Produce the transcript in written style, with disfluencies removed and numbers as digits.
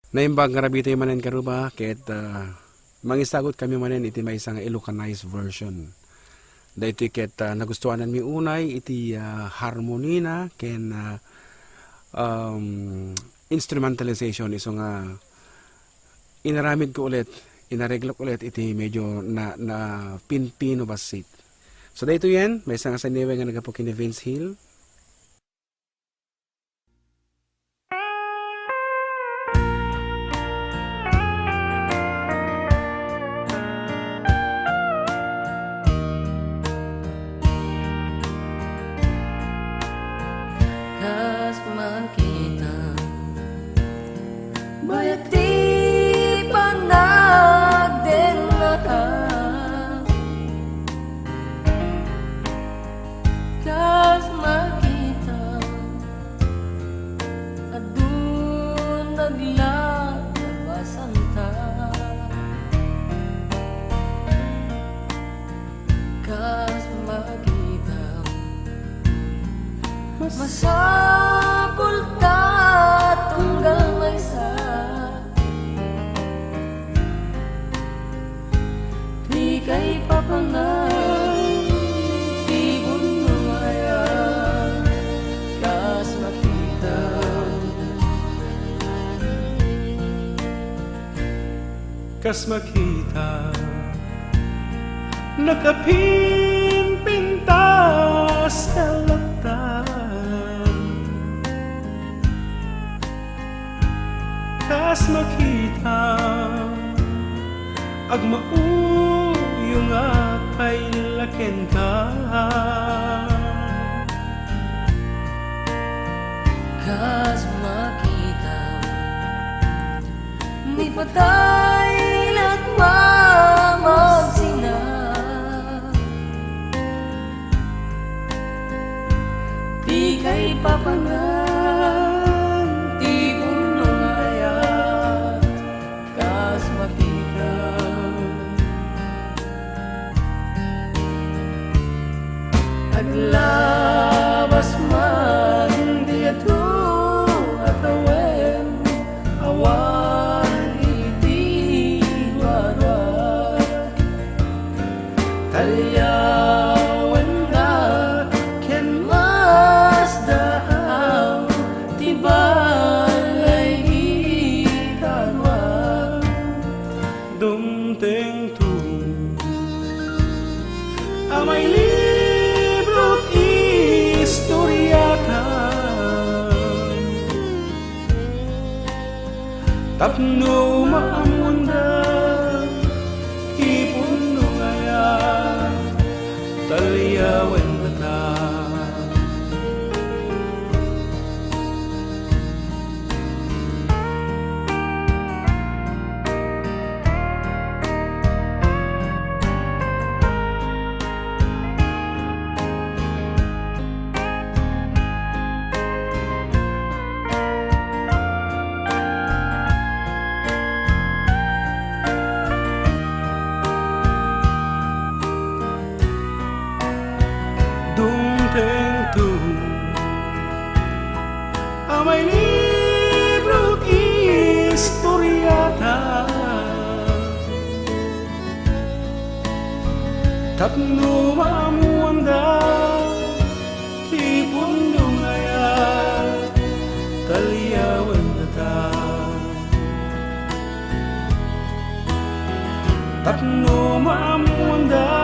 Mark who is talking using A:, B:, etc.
A: Naimbag nga rabito yung manen karuba, ket mangisagot kami manen iti may isang Ilocanized version. Dahito ket nagustuhanan mi unay iti harmony na ken instrumentalization iso nga inaramid ko ulit, inareglo ko ulit iti medyo na pinpino basit. So dahito yan, may isang asaniwe nga nagapo kini Vince Hill.
B: Kas makita bayat di panagdenata kas makita adun naglabasanta kas makita masapul ta tunggal maysa di kay papangan di bunumaya kas makita
A: Kas makita nakapimpinta sa latan, kas makita agmauyo nga kay laken ka,
B: kas makita ni patay nagmamagsina di kay papangan di unungayat kas makita aglabas man di ato atawen awan iti warat talyawan na ken masdaan ti balay itanwan
A: dumteng tu amay libro't istoryatan, tapno maamunda ipuno ngaya talyawen mata. Dumteng tu amay libro't istoryatan, tapno maamuanda ti puno ngaya talyawan nata, tapno maamuanda